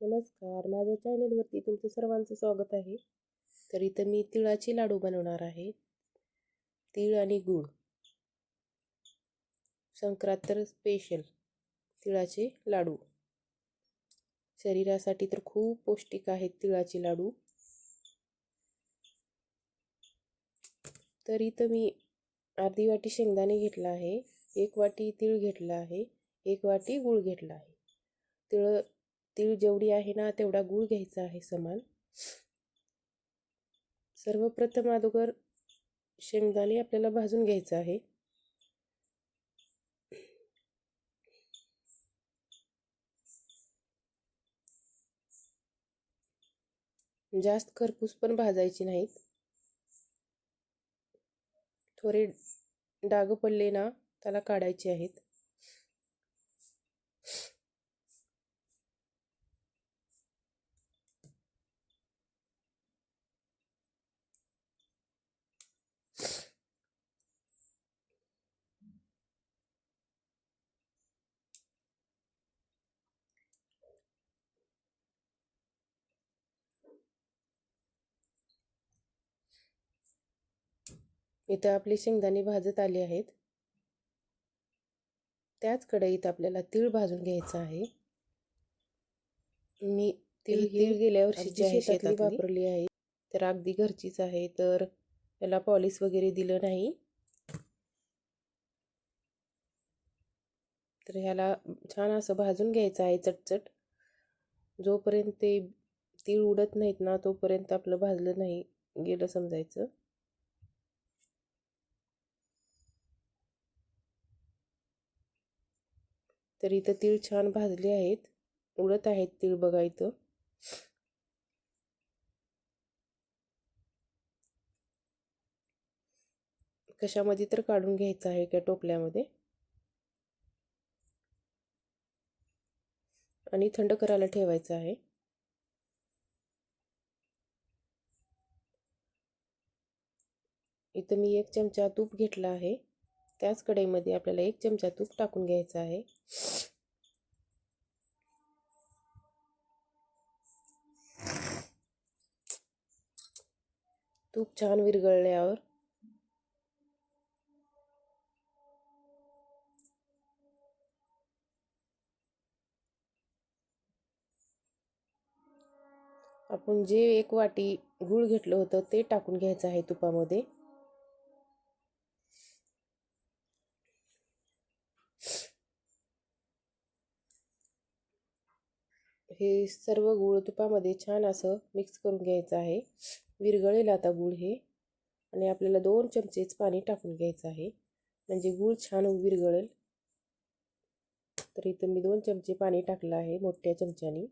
नमस्कार, माझ्या चॅनेलवरती तुमचं सर्वांचं स्वागत आहे. तर इथं मी तिळाचे लाडू बनवणार आहे. तीळ आणि गूळ संक्रांत स्पेशल तिळाचे लाडू. शरीरासाठी तर खूप पौष्टिक आहेत तिळाचे लाडू. तर इथं मी अर्धी वाटी शेंगदाणे घेतला आहे, 1 वाटी तीळ घेतला आहे, 1 वाटी गूळ घेतला आहे. तीळ जेवढी आहे ना तेवढा गूळ घ्यायचा आहे समान. सर्वप्रथम अगोदर शेंगदाणे आपल्याला भाजून घ्यायचं आहे. जास्त खरपूस पण भाजायची नाहीत. थोडे डाग पडले ना त्याला काढायचे आहेत. इथं आपले शेंगदाणे भाजत आले आहेत. त्याच कढईत आपल्याला तीळ भाजून घ्यायचं आहे. मी तीळ गेल्या वर्षीची शेतातली वापरली आहे, तर अगदी घरचीच आहे. तर याला पॉलिश वगैरे दिलं नाही. तर ह्याला छान असं भाजून घ्यायचं आहे चटचट. जोपर्यंत ते तीळ उडत नाहीत ना तोपर्यंत आपलं भाजलं नाही गेलं समजायचं. तर इथं तीळ छान भाजले आहेत, उडत आहेत तीळ बघा इथं. कशामध्ये तर काढून घ्यायचं आहे त्या टोपल्यामध्ये आणि थंड करायला ठेवायचं आहे. इथं मी 1 चमचा तूप घेतला आहे. त्याच कढईमध्ये आपल्याला 1 चमचा तूप टाकून घ्यायचं आहे. तूप छान विरघळल्यावर आपण जे 1 वाटी गूळ घेतलं होतं ते टाकून घ्यायचं आहे तुपामध्ये. हे सर्व गूळ तुपामध्ये छान असं मिक्स करून घ्यायचं आहे. विरघळेल आता गूळ हे. आणि आपल्याला 2 चमचेच पाणी टाकून घ्यायचं आहे, म्हणजे गूळ छान विरघळेल. तर इथं मी 2 चमचे पाणी टाकलं आहे मोठ्या चमच्याने.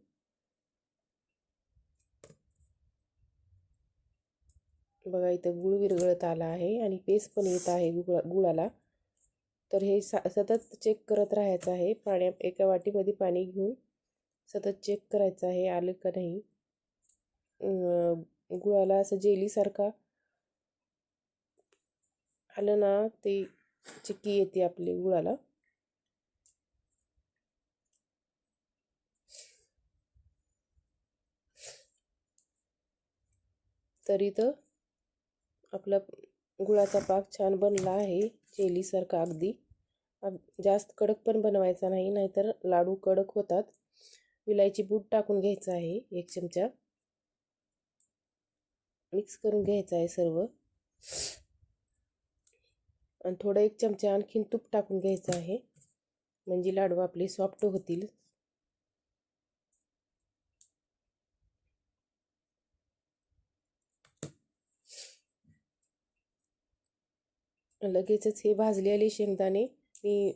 बघा इथं गूळ विरघळत आला आहे आणि पेस्ट पण येत आहे गुळाला. तर हे सतत चेक करत राहायचं आहे. एका वाटीमध्ये पाणी घेऊन सतत चेक करायचं आहे आलं का नाही. गुळाला असं जेलीसारखा आलं ना ते चिक्की येते आपली गुळाला. तर इथं आपला गुळाचा पाक छान बनला आहे, जेलीसारखा अगदी. जास्त कडक पण बनवायचा नाही, नाहीतर लाडू कडक होतात. विलायची पूड टाकून घ्यायचं आहे 1 चमचा. मिक्स करून घ्यायचं आहे सर्व. आणि थोडं 1 चमचा आणखीन तूप टाकून घ्यायचं आहे, म्हणजे लाडू आपले सॉफ्ट होतील. लगेचच हे भाजलेले शेंगदाणे मी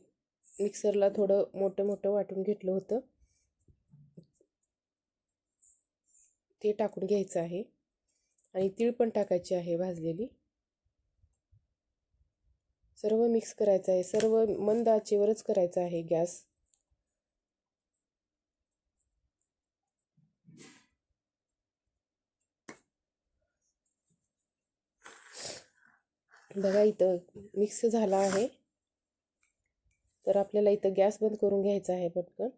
मिक्सरला थोडं मोठं मोठं वाटून घेतलं होतं, ते टाकून घ्यायचं आहे. आणि तीळ पण टाकायची आहे भाजलेली. सर्व मिक्स करायचं आहे. सर्व मंद आचेवरच करायचं आहे गॅस. बघा इथं मिक्स झाला आहे. तर आपल्याला इथं गॅस बंद करून घ्यायचा आहे पटकन.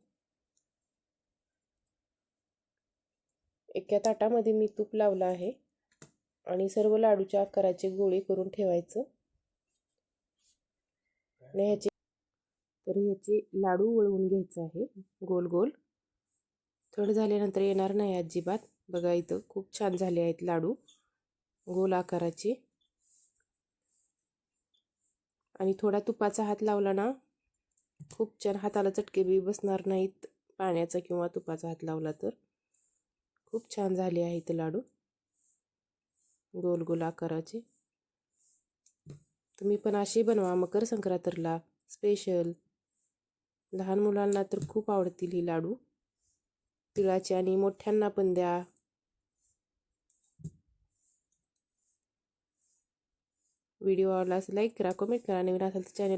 एका ताटामध्ये मी तूप लावलं आहे आणि सर्व लाडूच्या आकाराचे गोळे करून ठेवायचं आणि ह्याचे लाडू वळवून घ्यायचं आहे गोल गोल. थंड झाल्यानंतर येणार नाही अजिबात. बघा इथं खूप छान झाले आहेत लाडू गोल आकाराचे. आणि थोडा तुपाचा हात लावला ना खूप छान, हाताला चटके बी बसणार नाहीत पाण्याचा किंवा तुपाचा हात लावला तर. खूप छान झाले आहेत लाडू गोल गोल आकाराचे. तुम्ही पण असे बनवा मकर संक्रांतीला स्पेशल. लहान मुलांना तर खूप आवडतील ही लाडू तिळाचे, आणि मोठ्यांना पण द्या. व्हिडिओ आवडल्यास लाईक करा, कमेंट करा. नवीन असेल तर चॅनल